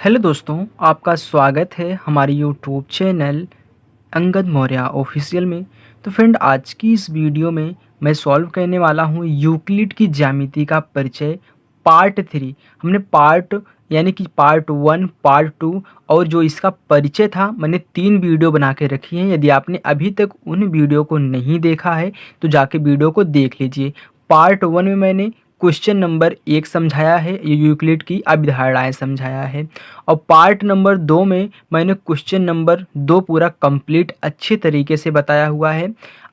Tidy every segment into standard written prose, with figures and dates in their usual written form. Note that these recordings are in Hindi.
हेलो दोस्तों, आपका स्वागत है हमारे YouTube channel Angad Maurya official में। तो फ्रेंड, आज की इस वीडियो में मैं सॉल्व करने वाला हूँ यूक्लिड की ज्यामिति का परिचय पार्ट 3। हमने पार्ट 1, पार्ट 2 और जो इसका परिचय था, मैंने 3 वीडियो बना के रखी हैं। यदि आपने अभी तक उन वीडियो को नहीं देखा है तो जाके वीडियो को देख लीजिए। पार्ट 1 में मैंने क्वेश्चन नंबर 1 समझाया है, यूक्लिड की अभिधारणाएं समझाया है, और पार्ट नंबर 2 में मैंने क्वेश्चन नंबर 2 पूरा कंप्लीट अच्छे तरीके से बताया हुआ है।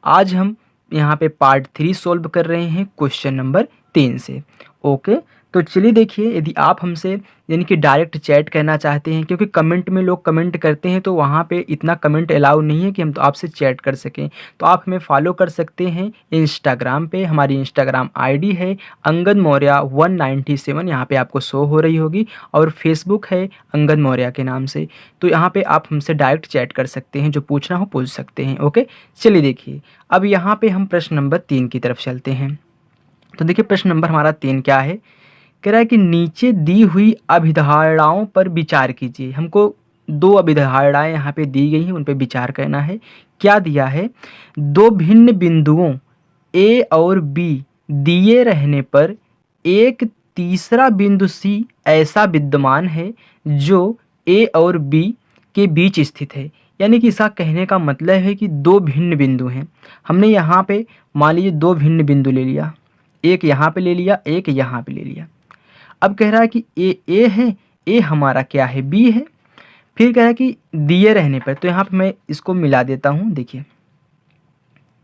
आज हम यहाँ पे पार्ट 3 सॉल्व कर रहे हैं क्वेश्चन नंबर 3 से। ओके, तो चलिए देखिए, यदि आप हमसे कि डायरेक्ट चैट करना चाहते हैं, क्योंकि कमेंट में लोग कमेंट करते हैं तो वहाँ पे इतना कमेंट अलाउ नहीं है कि हम तो आपसे चैट कर सकें। तो आप हमें फॉलो कर सकते हैं इंस्टाग्राम पे। हमारी इंस्टाग्राम आईडी है अंगद मौर्य 197, यहाँ पे आपको शो हो रही होगी, और फेसबुक है अंगद मौर्य के नाम से। तो यहाँ पे आप हमसे डायरेक्ट चैट कर सकते हैं, जो पूछना हो पूछ सकते हैं। ओके, चलिए देखिए, अब यहाँ पे हम प्रश्न नंबर 3 की तरफ चलते हैं। तो देखिए, प्रश्न नंबर हमारा 3 क्या है, कह रहा है कि नीचे दी हुई अभिधारणाओं पर विचार कीजिए। हमको 2 अभिधारणाएं यहाँ पे दी गई हैं, उन पे विचार करना है। क्या दिया है, 2 भिन्न बिंदुओं ए और बी दिए रहने पर एक तीसरा बिंदु सी ऐसा विद्यमान है जो ए और बी के बीच स्थित है। यानी कि इसका कहने का मतलब है कि 2 भिन्न बिंदु हैं। हमने यहाँ पे मान लीजिए 2 भिन्न बिंदु ले लिया, एक यहाँ पे ले लिया, एक यहाँ पे ले लिया। अब कह रहा है कि ए है, ए हमारा क्या है, बी है। फिर कह रहा है कि दिए रहने पर, तो यहाँ पे मैं इसको मिला देता हूँ। देखिए,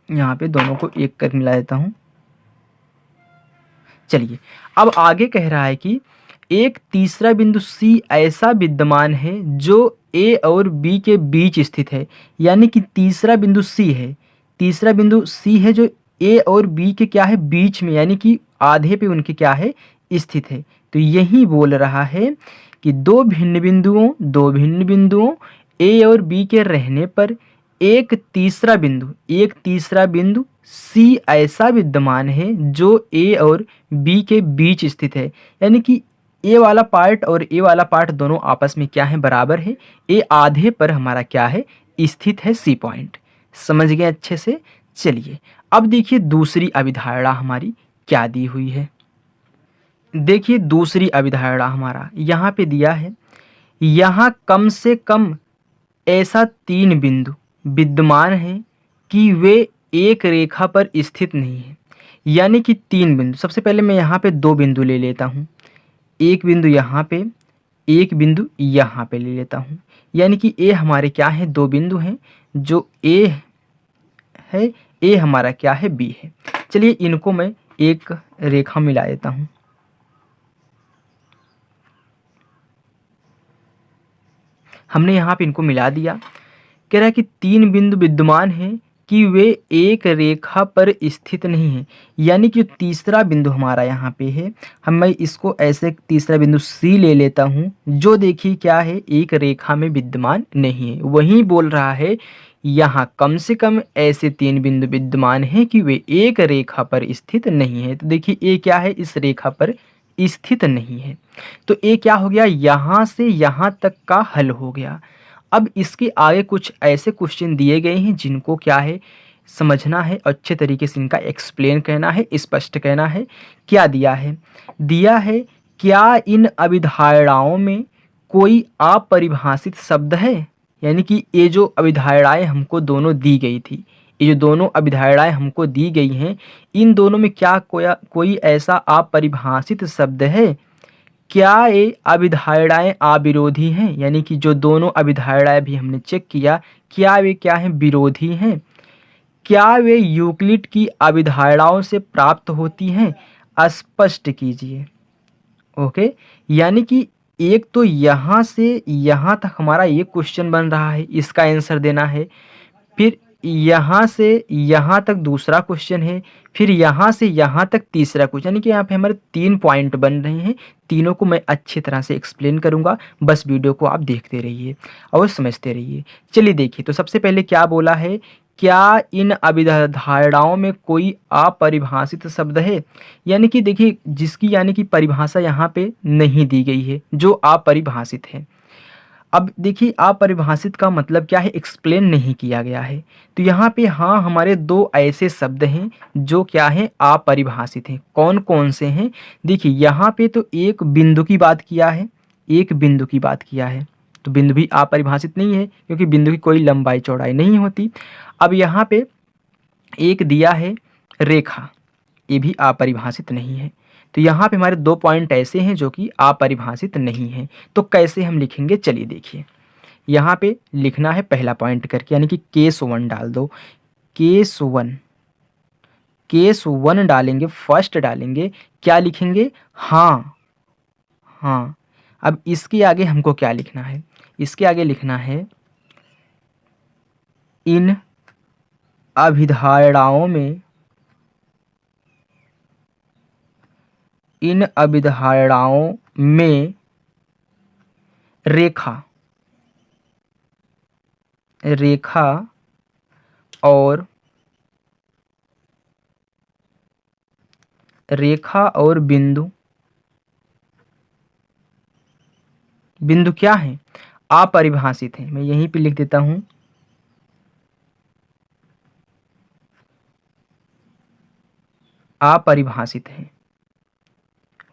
यहाँ पे दोनों को एक कर मिला देता हूँ। चलिए, अब आगे कह रहा है कि एक तीसरा बिंदु सी ऐसा विद्यमान है जो ए और बी के बीच स्थित है। यानी कि तीसरा बिंदु सी है, तीसरा बिंदु सी है जो ए और बी के क्या है, बीच में, यानी कि आधे पे उनके क्या है, स्थित है। तो यही बोल रहा है कि 2 भिन्न बिंदुओं ए और बी के रहने पर एक तीसरा बिंदु सी ऐसा विद्यमान है जो ए और बी के बीच स्थित है। यानी कि ए वाला पार्ट और ए वाला पार्ट दोनों आपस में क्या है, बराबर है। ए आधे पर हमारा क्या है, स्थित है, सी पॉइंट। समझ गए अच्छे से। चलिए, अब देखिए दूसरी अभिधारणा हमारी क्या दी हुई है। देखिए, दूसरी अभिधारणा हमारा यहाँ पे दिया है, यहाँ कम से कम ऐसा 3 बिंदु विद्यमान है कि वे एक रेखा पर स्थित नहीं है। यानी कि 3 बिंदु, सबसे पहले मैं यहाँ पे 2 बिंदु ले लेता हूँ, एक बिंदु यहाँ पे, एक बिंदु यहाँ पे ले लेता हूँ। यानी कि ए हमारे क्या है, 2 बिंदु हैं, जो ए है, ए हमारा क्या है, बी है। चलिए, इनको मैं एक रेखा मिला देता हूँ। हमने यहाँ पे इनको मिला दिया। कह रहा है कि 3 बिंदु विद्यमान हैं कि वे एक रेखा पर स्थित नहीं है। यानी कि तीसरा बिंदु हमारा यहाँ पे है, मैं इसको ऐसे तीसरा बिंदु सी ले लेता हूँ, जो देखिए क्या है, एक रेखा में विद्यमान नहीं है। वही बोल रहा है यहाँ कम से कम ऐसे 3 बिंदु विद्यमान हैं कि वे एक रेखा पर स्थित नहीं है। तो देखिए, ए क्या है, इस रेखा पर स्थित नहीं है। तो ए क्या हो गया, यहाँ से यहाँ तक का हल हो गया। अब इसके आगे कुछ ऐसे क्वेश्चन दिए गए हैं जिनको क्या है, समझना है, अच्छे तरीके से इनका एक्सप्लेन करना है, स्पष्ट करना है। क्या दिया है, क्या इन अभिधारणाओं में कोई अपरिभाषित शब्द है। यानी कि ये जो अभिधारणाएं हमको दोनों दी गई थी, ये जो दोनों अभिधारणाएं हमको दी गई हैं, इन दोनों में क्या कोई ऐसा अपरिभाषित शब्द है। क्या ये अभिधारणाएं अविरोधी हैं। यानी कि जो दोनों अभिधारणाएं भी हमने चेक किया, क्या वे क्या हैं, विरोधी हैं। क्या वे यूक्लिड की अभिधारणाओं से प्राप्त होती हैं, स्पष्ट कीजिए। ओके, यानी कि एक तो यहाँ से यहाँ तक हमारा ये क्वेश्चन बन रहा है, इसका आंसर देना है। फिर यहाँ से यहाँ तक दूसरा क्वेश्चन है, फिर यहाँ से यहाँ तक तीसरा क्वेश्चन। यानी कि यहाँ पे हमारे 3 पॉइंट बन रहे हैं। तीनों को मैं अच्छी तरह से एक्सप्लेन करूँगा, बस वीडियो को आप देखते रहिए और समझते रहिए। चलिए देखिए, तो सबसे पहले क्या बोला है, क्या इन अभिधारणाओं में कोई अपरिभाषित शब्द है। यानी कि देखिए, जिसकी यानी कि परिभाषा यहाँ पे नहीं दी गई है, जो अपरिभाषित है। अब देखिए अपरिभाषित का मतलब क्या है, एक्सप्लेन नहीं किया गया है। तो यहाँ पे हाँ हमारे दो ऐसे शब्द हैं जो क्या है अपरिभाषित हैं। कौन कौन से हैं, देखिए यहाँ पे तो एक बिंदु की बात किया है, एक बिंदु की बात किया है, तो बिंदु भी अपरिभाषित नहीं है क्योंकि बिंदु की कोई लंबाई चौड़ाई नहीं होती। अब यहाँ पे एक दिया है रेखा, ये भी अपरिभाषित नहीं है। तो यहाँ पे हमारे दो पॉइंट ऐसे हैं जो कि अपरिभाषित नहीं है। तो कैसे हम लिखेंगे, चलिए देखिए। यहाँ पे लिखना है पहला पॉइंट करके, यानी कि केस 1 डाल दो। केस 1, केस 1 डालेंगे, फर्स्ट डालेंगे, क्या लिखेंगे, हाँ हाँ। अब इसके आगे हमको क्या लिखना है, इसके आगे लिखना है इन अभिधारणाओं में, इन अभिधारणाओं में रेखा, रेखा और बिंदु, बिंदु क्या है, अपरिभाषित है। मैं यहीं पे लिख देता हूं अपरिभाषित है।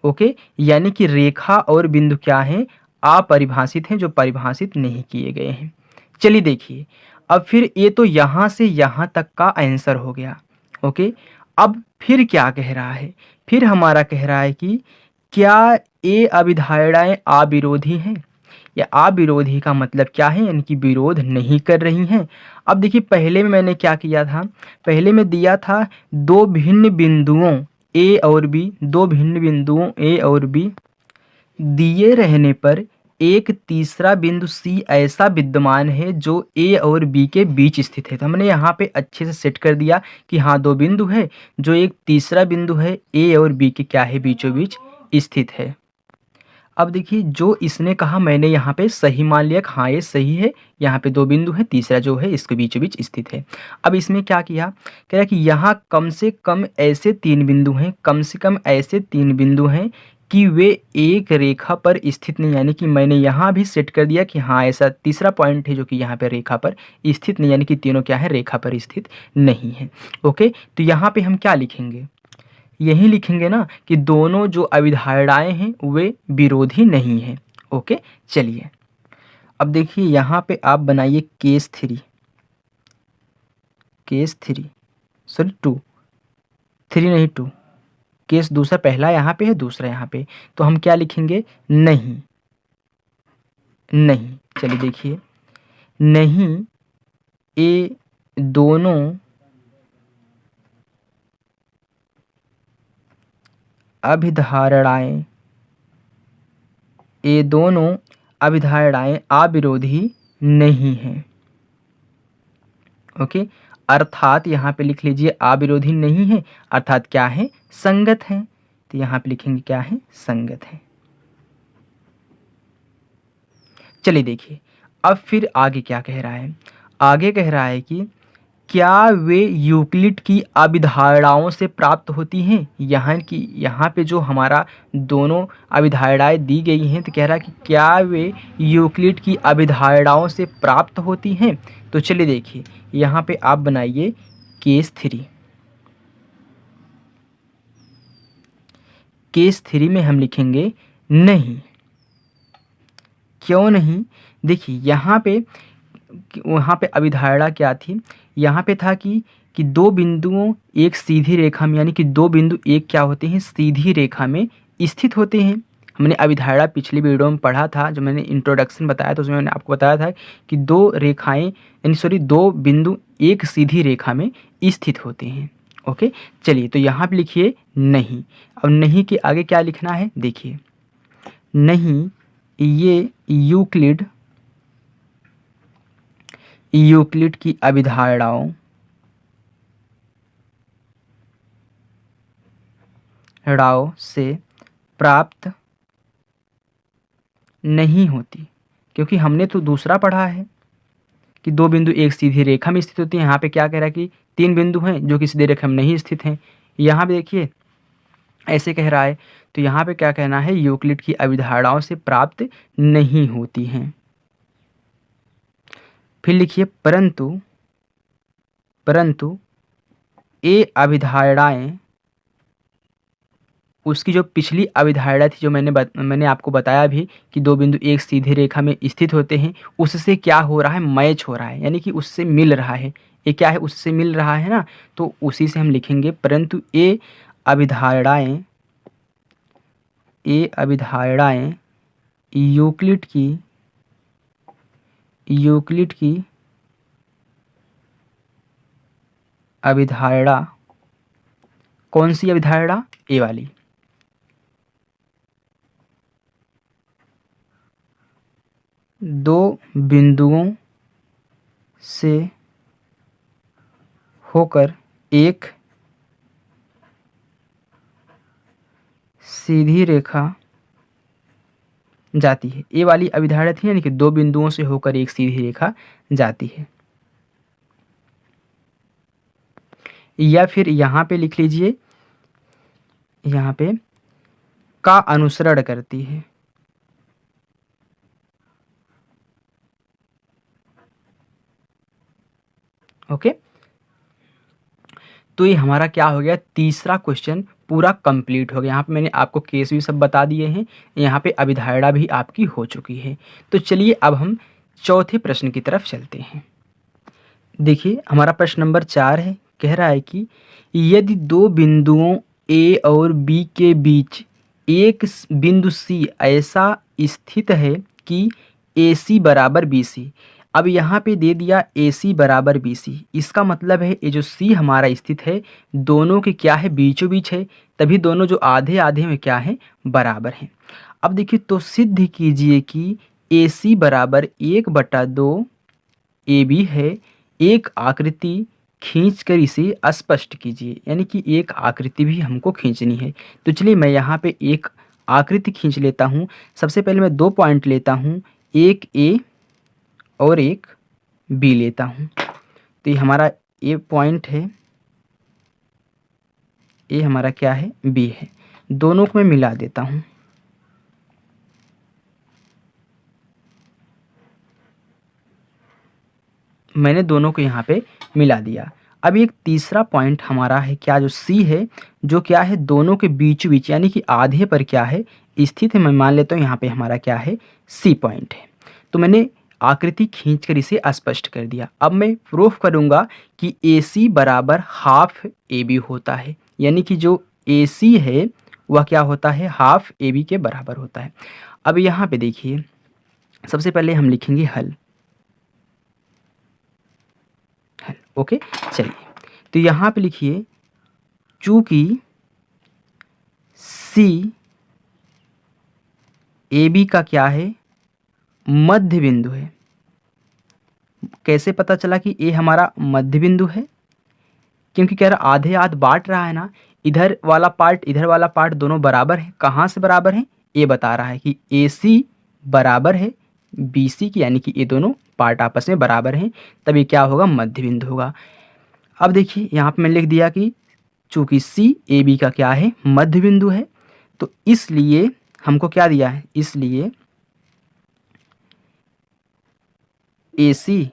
ओके, यानी कि रेखा और बिंदु क्या है, अपरिभाषित हैं, जो परिभाषित नहीं किए गए हैं। चलिए देखिए, अब फिर ये तो यहाँ से यहाँ तक का आंसर हो गया। ओके, अब फिर क्या कह रहा है, फिर हमारा कह रहा है कि क्या ये अभिधारणाएं अविरोधी हैं, या अविरोधी का मतलब क्या है, यानी कि विरोध नहीं कर रही हैं। अब देखिए पहले में मैंने क्या किया था, पहले में दिया था दो भिन्न बिंदुओं ए और बी, दो भिन्न बिंदुओं ए और बी दिए रहने पर एक तीसरा बिंदु सी ऐसा विद्यमान है जो ए और बी के बीच स्थित है। तो हमने यहाँ पे अच्छे से सेट कर दिया कि हाँ दो बिंदु है, जो एक तीसरा बिंदु है ए और बी के क्या है, बीचों बीच स्थित है। अब देखिए जो इसने कहा मैंने यहाँ पे सही मान लिया, हाँ ये सही है, यहाँ पे दो बिंदु है, तीसरा जो है इसके बीचों बीच स्थित है। अब इसमें क्या किया, कह रहा कि यहाँ कम से कम ऐसे तीन बिंदु हैं, कम से कम ऐसे तीन बिंदु हैं कि वे एक रेखा पर स्थित नहीं, यानी कि मैंने यहाँ भी सेट कर दिया कि हाँ ऐसा तीसरा पॉइंट है जो कि यहाँ पे रेखा पर स्थित नहीं, यानी कि तीनों क्या है, रेखा पर स्थित नहीं है। ओके, तो यहाँ पे हम क्या लिखेंगे, यही लिखेंगे ना कि दोनों जो अभिधारणाएं हैं वे विरोधी नहीं हैं। ओके, चलिए अब देखिए यहाँ पे आप बनाइए केस 3, केस 3 सॉरी 2, 3 नहीं 2, केस दूसरा, पहला यहाँ पे है, दूसरा यहाँ पे। तो हम क्या लिखेंगे, नहीं, नहीं। चलिए देखिए, नहीं ये दोनों अभिधारणाएं, ये दोनों अभिधारणाएं अविरोधी नहीं हैं। ओके, अर्थात यहाँ पे लिख लीजिए अविरोधी नहीं है, अर्थात क्या है, संगत है। तो यहाँ पे लिखेंगे क्या है, संगत है। चलिए देखिए अब फिर आगे क्या कह रहा है, आगे कह रहा है कि क्या वे यूक्लिड की अभिधारणाओं से प्राप्त होती हैं। यहाँ पे जो हमारा दोनों अभिधारणाएं दी गई हैं, तो कह रहा है कि क्या वे यूक्लिड की अभिधारणाओं से प्राप्त होती हैं। तो चलिए देखिए यहाँ पे आप बनाइए केस 3, केस 3 में हम लिखेंगे नहीं। क्यों नहीं, देखिए यहाँ पे, वहाँ पे अभिधारणा क्या थी, यहाँ पे था कि दो बिंदुओं एक सीधी रेखा में, यानी कि दो बिंदु एक क्या होते हैं, सीधी रेखा में स्थित होते हैं। हमने अभिधारणा पिछली वीडियो में पढ़ा था, जो मैंने इंट्रोडक्शन बताया था उसमें मैंने आपको बताया था कि दो रेखाएं, यानी सॉरी दो बिंदु एक सीधी रेखा में स्थित होते हैं। ओके, चलिए तो यहाँ पे लिखिए नहीं। अब नहीं के आगे क्या लिखना है, देखिए नहीं ये यूक्लिड की अभिधारणाओं से प्राप्त नहीं होती, क्योंकि हमने तो दूसरा पढ़ा है कि दो बिंदु एक सीधी रेखा में स्थित होती हैं। यहाँ पे क्या कह रहा है कि तीन बिंदु हैं जो कि सीधी रेखा में नहीं स्थित हैं। यहाँ पे देखिए ऐसे कह रहा है, तो यहाँ पे क्या कहना है, यूक्लिड की अभिधारणाओं से प्राप्त नहीं होती हैं। फिर लिखिए परंतु ए अभिधारणाएं, उसकी जो पिछली अभिधारणा थी, जो मैंने आपको बताया भी कि दो बिंदु एक सीधी रेखा में स्थित होते हैं, उससे क्या हो रहा है, मैच हो रहा है, यानी कि उससे मिल रहा है। ये क्या है, उससे मिल रहा है ना, तो उसी से हम लिखेंगे परंतु अभिधारणाएं अभिधारणाएं यूक्लिड की अभिधारणा, कौन सी अभिधारणा, ए वाली, दो बिंदुओं से होकर एक सीधी रेखा जाती है। ए वाली अभिधारणा थी, यानी कि दो बिंदुओं से होकर एक सीधी रेखा जाती है। या फिर यहाँ पे लिख लीजिए, यहाँ पे का अनुसरण करती है। ओके, तो ये हमारा क्या हो गया, तीसरा क्वेश्चन पूरा कंप्लीट हो गया। यहाँ पे मैंने आपको केस भी सब बता दिए हैं, यहाँ पे अभिधारणा भी आपकी हो चुकी है। तो चलिए अब हम चौथे प्रश्न की तरफ चलते हैं। देखिए हमारा प्रश्न नंबर 4 है, कह रहा है कि यदि दो बिंदुओं ए और बी के बीच एक बिंदु सी ऐसा स्थित है कि ए सी बराबर बी सी। अब यहाँ पे दे दिया ए सी बराबर बी सी, इसका मतलब है ये जो सी हमारा स्थित है दोनों के क्या है, बीचों बीच है, तभी दोनों जो आधे आधे में क्या है, बराबर हैं। अब देखिए तो सिद्ध कीजिए कि ए सी बराबर 1/2 ए बी है। एक आकृति खींचकर इसे स्पष्ट कीजिए, यानी कि एक आकृति भी हमको खींचनी है। तो चलिए मैं यहाँ पे एक आकृति खींच लेता हूँ। सबसे पहले मैं 2 पॉइंट लेता हूँ, एक ए और एक बी लेता हूँ। तो ये हमारा ए पॉइंट है, ये हमारा क्या है, बी है। दोनों को मैं मिला देता हूँ। मैंने दोनों को यहाँ पे मिला दिया। अब एक तीसरा पॉइंट हमारा है क्या, जो सी है, जो क्या है दोनों के बीच बीच यानी कि आधे पर क्या है, स्थित है। मैं मान लेता हूँ यहाँ पे हमारा क्या है, सी पॉइंट है। तो मैंने आकृति खींचकर इसे स्पष्ट कर दिया। अब मैं प्रूफ करूँगा कि ए सी बराबर हाफ ए बी होता है, यानी कि जो ए सी है वह क्या होता है, हाफ ए बी के बराबर होता है। अब यहाँ पे देखिए सबसे पहले हम लिखेंगे हल। ओके चलिए, तो यहाँ पे लिखिए चूंकि सी ए बी का क्या है, मध्य बिंदु है। कैसे पता चला कि ए हमारा मध्य बिंदु है, क्योंकि कह रहा आधे आध बांट रहा है ना, इधर वाला पार्ट दोनों बराबर है। कहाँ से बराबर है, ए बता रहा है कि ए सी बराबर है बी सी की, यानी कि ये दोनों पार्ट आपस में बराबर हैं, तब ये क्या होगा, मध्य बिंदु होगा। अब देखिए यहाँ पे मैंने लिख दिया कि चूंकि सी ए बी का क्या है, मध्य बिंदु है, तो इसलिए हमको क्या दिया है, इसलिए ए सी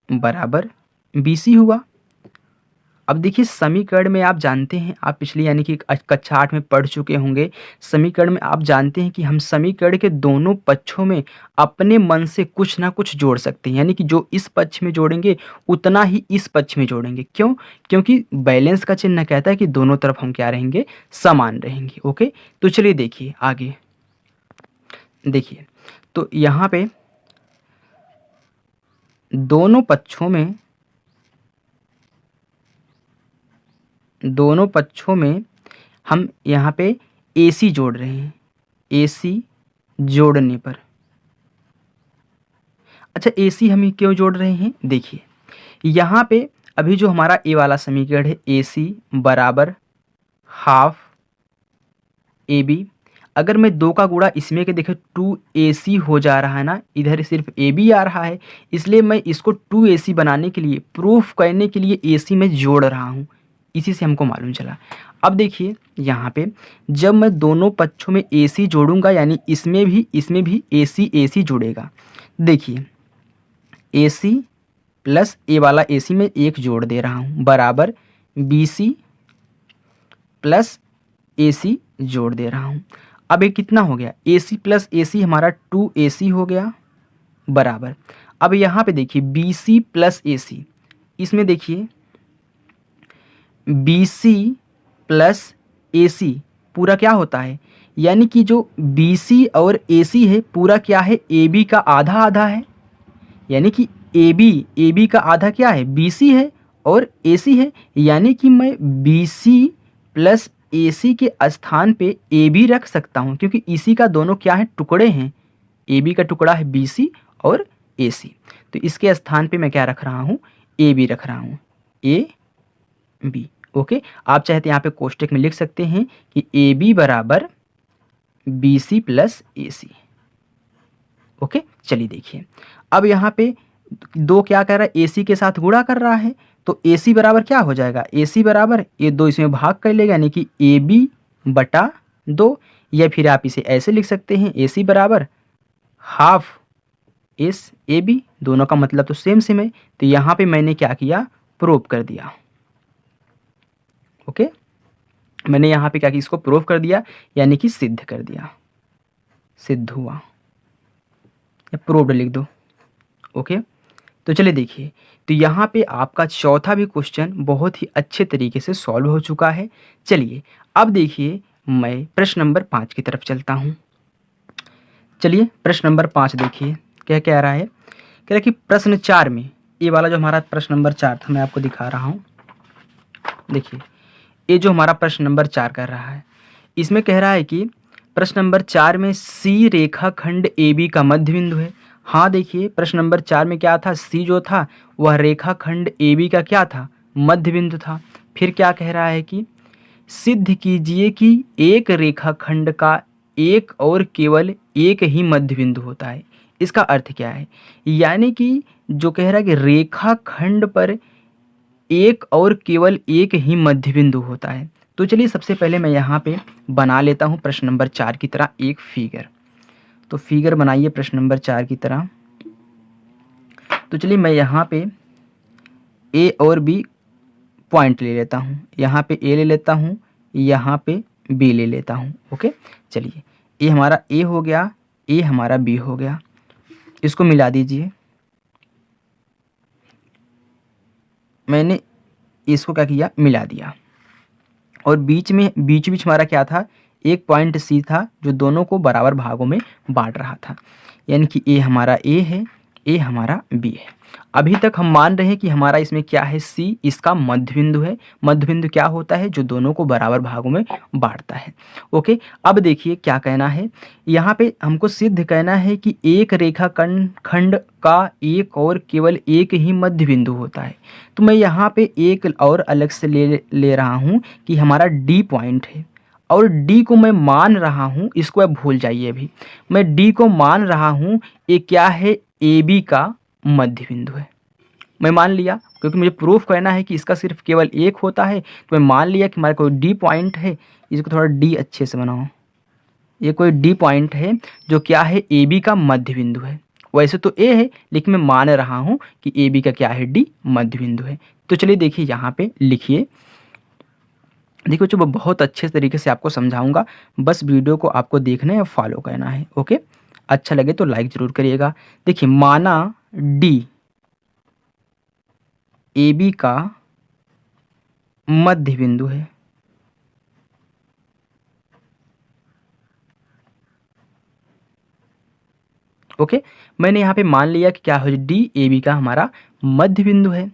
बराबर बी सी हुआ। अब देखिए समीकरण में आप जानते हैं, आप पिछली यानी कि कक्षा 8 में पढ़ चुके होंगे। समीकरण में आप जानते हैं कि हम समीकरण के दोनों पक्षों में अपने मन से कुछ ना कुछ जोड़ सकते हैं, यानी कि जो इस पक्ष में जोड़ेंगे उतना ही इस पक्ष में जोड़ेंगे। क्यों, क्योंकि बैलेंस का चिन्ह कहता है कि दोनों तरफ हम क्या रहेंगे, समान रहेंगे। ओके, तो चलिए देखिए आगे देखिए, तो यहाँ पे दोनों पक्षों में हम यहाँ पे AC जोड़ रहे हैं। AC जोड़ने पर, अच्छा AC हम क्यों जोड़ रहे हैं, देखिए यहाँ पे अभी जो हमारा ए वाला समीकरण है AC बराबर हाफ AB, अगर मैं 2 का गुणा इसमें के देखें 2AC हो जा रहा है ना, इधर सिर्फ AB आ रहा है, इसलिए मैं इसको 2AC बनाने के लिए, प्रूफ करने के लिए AC में जोड़ रहा हूँ। इसी से हमको मालूम चला। अब देखिए यहाँ पे जब मैं दोनों पक्षों में AC जोड़ूंगा, यानी इसमें भी AC जुड़ेगा। देखिए AC प्लस ए वाला ए सी में 1 जोड़ दे रहा हूँ बराबर बी सी प्लस ए सी जोड़ दे रहा हूँ। अब ये कितना हो गया, ए सी प्लस ए सी हमारा 2AC हो गया बराबर, अब यहाँ पे देखिए बी सी प्लस ए सी, इसमें देखिए बी सी प्लस ए सी पूरा क्या होता है, यानी कि जो बी सी और ए सी है पूरा क्या है, ए बी का आधा आधा है, यानी कि ए बी का आधा क्या है, बी सी है और ए सी है, यानी कि मैं बी सी प्लस ए सी के स्थान पे ए बी रख सकता हूँ, क्योंकि इसी का दोनों क्या है, टुकड़े हैं, ए बी का टुकड़ा है बी सी और ए सी, तो इसके स्थान पे मैं क्या रख रहा हूँ, ए बी रख रहा हूँ, ए बी। ओके, आप चाहे तो यहाँ पे कोष्टक में लिख सकते हैं कि ए बी बराबर बी सी प्लस ए सी। ओके, चलिए देखिए अब यहाँ पे दो क्या कर रहा है, ए सी के साथ गुणा कर रहा है, तो ए सी बराबर क्या हो जाएगा, ए सी बराबर ये दो इसमें भाग कर लेगा, यानी कि ए बी बटा 2, या फिर आप इसे ऐसे लिख सकते हैं ए सी बराबर हाफ एस ए बी, दोनों का मतलब तो सेम सेम है, तो यहाँ पे मैंने क्या किया, प्रूव कर दिया। ओके, मैंने यहाँ पे क्या किया, इसको प्रूव कर दिया, यानी कि सिद्ध कर दिया, सिद्ध हुआ, या प्रूव्ड लिख दो। ओके, तो चलिए देखिए, तो यहाँ पे आपका चौथा भी क्वेश्चन बहुत ही अच्छे तरीके से सॉल्व हो चुका है। चलिए अब देखिए मैं प्रश्न नंबर 5 की तरफ चलता हूँ। चलिए प्रश्न नंबर 5 देखिए क्या कह रहा है, कह रहा है कि प्रश्न 4 में, ये वाला जो हमारा प्रश्न नंबर 4 था मैं आपको दिखा रहा हूँ, देखिए ये जो हमारा प्रश्न नंबर 4 कर रहा है, इसमें कह रहा है कि प्रश्न नंबर 4 में सी रेखाखंड ए बी का मध्य बिंदु है। हाँ देखिए प्रश्न नंबर 4 में क्या था, सी जो था वह रेखाखंड ए बी का क्या था, मध्य बिंदु था। फिर क्या कह रहा है कि सिद्ध कीजिए कि एक रेखाखंड का एक और केवल एक ही मध्य बिंदु होता है। इसका अर्थ क्या है, यानी कि जो कह रहा है कि रेखाखंड पर एक और केवल एक ही मध्य बिंदु होता है। तो चलिए सबसे पहले मैं यहाँ पे बना लेता हूँ प्रश्न नंबर 4 की तरह एक फिगर। तो फिगर बनाइए प्रश्न नंबर 4 की तरह। तो चलिए मैं यहाँ पे ए और बी पॉइंट ले लेता हूँ, यहाँ पे ए ले लेता हूँ, यहाँ पे बी ले लेता हूँ। ओके, चलिए ए हमारा ए हो गया, ए हमारा बी हो गया, इसको मिला दीजिए। मैंने इसको क्या किया, मिला दिया, और बीच बीच हमारा क्या था, एक पॉइंट सी था जो दोनों को बराबर भागों में बांट रहा था, यानी कि ए हमारा ए है, ए हमारा बी है। अभी तक हम मान रहे हैं कि हमारा इसमें क्या है, सी इसका मध्य बिंदु है। मध्य बिंदु क्या होता है, जो दोनों को बराबर भागों में बांटता है। ओके, अब देखिए क्या कहना है, यहाँ पे हमको सिद्ध कहना है कि एक रेखाखंड का एक और केवल एक ही मध्य बिंदु होता है। तो मैं यहाँ पे एक और अलग से ले रहा हूँ कि हमारा डी पॉइंट है, और डी को मैं मान रहा हूँ, इसको आप भूल जाइए, अभी मैं डी को मान रहा हूँ, ये क्या है, ए बी का मध्य बिंदु है। मैं मान लिया, क्योंकि मुझे प्रूफ करना है कि इसका सिर्फ केवल एक होता है, तो मैं मान लिया कि हमारा कोई डी पॉइंट है। इसको थोड़ा डी अच्छे से बनाओ, ये कोई डी पॉइंट है जो क्या है, ए बी का मध्य बिंदु है। वैसे तो ए है, लेकिन मैं मान रहा हूँ कि ए बी का क्या है, डी मध्य बिंदु है। तो चलिए देखिए यहाँ पे लिखिए, देखो जो बहुत अच्छे तरीके से आपको समझाऊंगा, बस वीडियो को आपको देखना है और फॉलो करना है। ओके, अच्छा लगे तो लाइक जरूर करिएगा। देखिए माना डी ए बी का मध्य बिंदु है, ओके, मैंने यहाँ पे मान लिया कि क्या हो, डी ए बी का हमारा मध्य बिंदु है,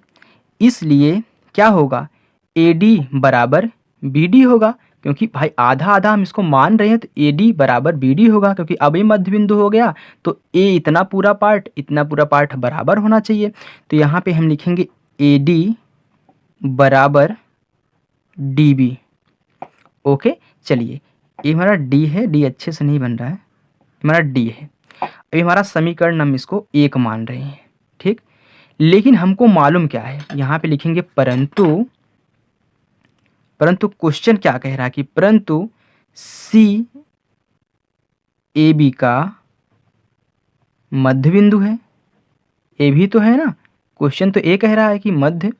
इसलिए क्या होगा, ए डी बराबर बी डी होगा, क्योंकि भाई आधा आधा हम इसको मान रहे हैं, तो ए डी बराबर बी डी होगा, क्योंकि अब ये मध्य बिंदु हो गया, तो ए इतना पूरा पार्ट बराबर होना चाहिए। तो यहाँ पे हम लिखेंगे ए डी बराबर डी बी। ओके, चलिए ये हमारा डी है, डी अच्छे से नहीं बन रहा है, हमारा डी है। अभी हमारा समीकरण हम इसको एक मान रहे हैं, ठीक, लेकिन हमको मालूम क्या है, यहाँ पे लिखेंगे परंतु क्वेश्चन क्या कह रहा है कि परंतु सी ए बी का मध्य बिंदु है, ए भी तो है ना, क्वेश्चन तो ए कह रहा है कि मध्य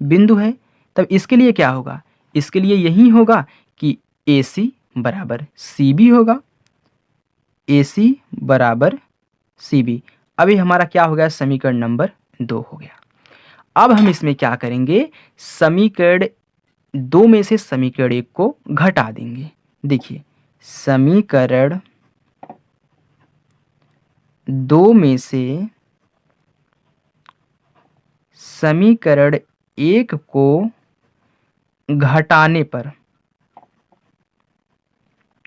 बिंदु है, तब इसके लिए क्या होगा, इसके लिए यही होगा कि AC बराबर CB होगा, AC बराबर CB। अभी हमारा क्या हो गया, समीकरण नंबर 2 हो गया। अब हम इसमें क्या करेंगे, समीकरण 2 में से समीकरण 1 को घटा देंगे। देखिए समीकरण 2 में से समीकरण 1 को घटाने पर,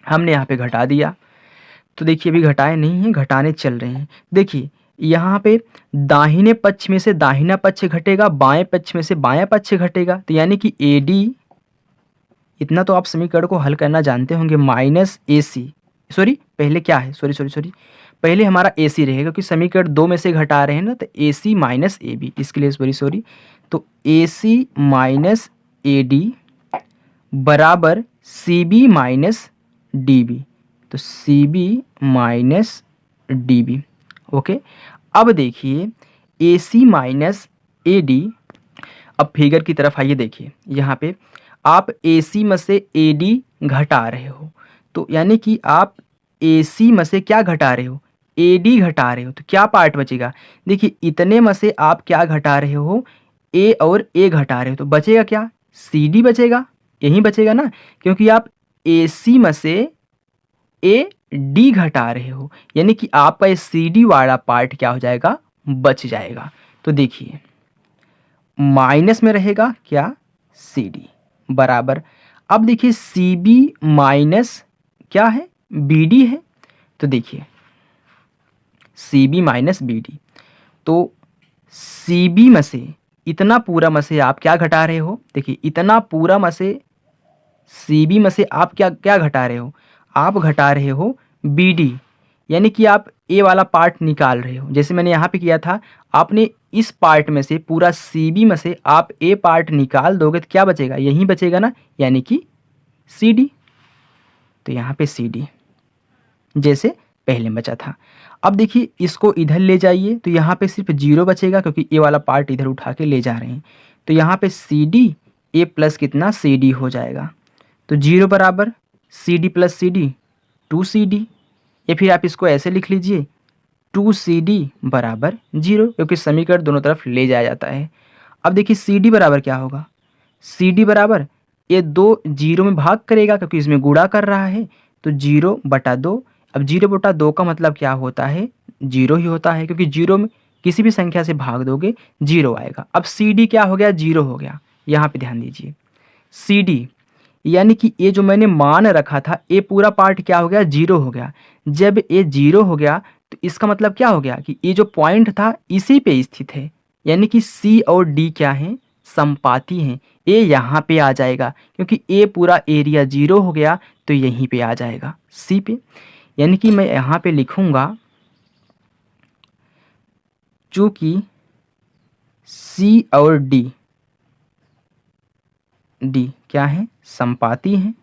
हमने यहाँ पे घटा दिया, तो देखिए अभी घटाए नहीं हैं, घटाने चल रहे हैं। देखिए यहाँ पे दाहिने पक्ष में से दाहिना पक्ष घटेगा, बाएं पक्ष में से बायां पक्ष घटेगा, तो यानी कि AD, इतना तो आप समीकरण को हल करना जानते होंगे, माइनस AC, सॉरी पहले क्या है, सॉरी पहले हमारा AC रहेगा क्योंकि समीकरण 2 में से घटा रहे हैं ना, तो AC माइनस AB, इसके लिए सॉरी, तो AC माइनस AD बराबर CB माइनस DB, तो CB माइनस DB। ओके, अब देखिए AC माइनस AD, अब फिगर की तरफ आइए। देखिए यहाँ पे आप AC में से AD घटा रहे हो, तो यानी कि आप AC में से क्या घटा रहे हो, AD घटा रहे हो, तो क्या पार्ट बचेगा, देखिए इतने में से आप क्या घटा रहे हो, A और A घटा रहे हो, तो बचेगा क्या, CD बचेगा, यही बचेगा ना, क्योंकि आप AC में से AD घटा रहे हो, यानी कि आपका ये CD वाला पार्ट क्या हो जाएगा, बच जाएगा। तो देखिए माइनस में रहेगा क्या, CD बराबर, अब देखिए CB माइनस क्या है, BD है, तो देखिए CB माइनस BD, तो CB में से इतना पूरा में से आप क्या घटा रहे हो, देखिए इतना पूरा में से CB में से आप क्या क्या घटा रहे हो, आप घटा रहे हो BD, यानी कि आप A वाला पार्ट निकाल रहे हो। जैसे मैंने यहाँ पे किया था, आपने इस पार्ट में से पूरा CB में से आप A पार्ट निकाल दोगे तो क्या बचेगा, यही बचेगा ना, यानी कि CD, तो यहाँ पे CD जैसे पहले बचा था। अब देखिए इसको इधर ले जाइए, तो यहाँ पे सिर्फ 0 बचेगा क्योंकि A वाला पार्ट इधर उठा के ले जा रहे हैं, तो यहाँ पे CD A प्लस कितना CD हो जाएगा, तो 0 बराबर CD प्लस CD 2CD, या फिर आप इसको ऐसे लिख लीजिए 2CD बराबर 0, क्योंकि समीकरण दोनों तरफ ले जाया जाता है। अब देखिए CD बराबर क्या होगा, CD बराबर ये 2 0 में भाग करेगा क्योंकि इसमें गुणा कर रहा है, तो 0/2। अब 0/2 का मतलब क्या होता है, 0 ही होता है, क्योंकि 0 में किसी भी संख्या से भाग दोगे 0 आएगा। अब CD क्या हो गया, 0 हो गया, यहाँ पे ध्यान दीजिए CD, यानी कि ये जो मैंने मान रखा था, ये पूरा पार्ट क्या हो गया, 0 हो गया। जब ये 0 हो गया तो इसका मतलब क्या हो गया कि ये जो पॉइंट था इसी पे स्थित है, यानी कि C और D क्या हैं, समपाती हैं। ए यहाँ पे आ जाएगा क्योंकि ए पूरा एरिया 0 हो गया, तो यहीं पे आ जाएगा C पे, यानी कि मैं यहाँ पे लिखूँगा चूँकि C और D क्या है, समपाती हैं,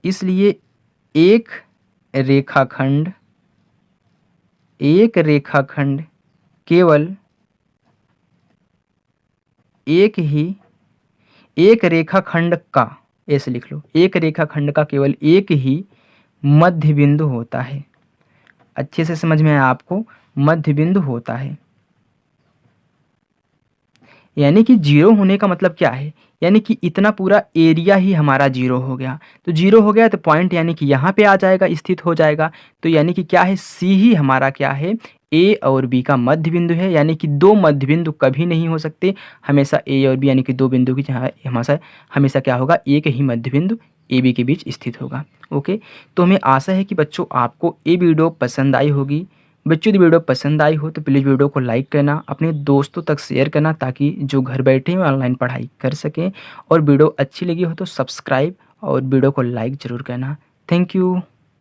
इसलिए एक रेखाखंड केवल एक रेखाखंड का, ऐसे लिख लो, एक रेखाखंड का केवल एक ही मध्य बिंदु होता है। अच्छे से समझ में आया आपको, मध्य बिंदु होता है, यानी कि 0 होने का मतलब क्या है, यानी कि इतना पूरा एरिया ही हमारा 0 हो गया, तो 0 हो गया तो पॉइंट यानी कि यहाँ पे आ जाएगा, स्थित हो जाएगा। तो यानी कि क्या है, C ही हमारा क्या है, A और B का मध्य बिंदु है, यानी कि दो मध्य बिंदु कभी नहीं हो सकते, हमेशा A और B यानी कि दो बिंदु की जहाँ हमेशा क्या होगा, एक ही मध्य बिंदु A B के बीच स्थित होगा। ओके, तो हमें आशा है कि बच्चों आपको ये वीडियो पसंद आई होगी। बच्चों यदि वीडियो पसंद आई हो तो प्लीज़ वीडियो को लाइक करना, अपने दोस्तों तक शेयर करना, ताकि जो घर बैठे हैं ऑनलाइन पढ़ाई कर सकें। और वीडियो अच्छी लगी हो तो सब्सक्राइब और वीडियो को लाइक ज़रूर करना। Thank you.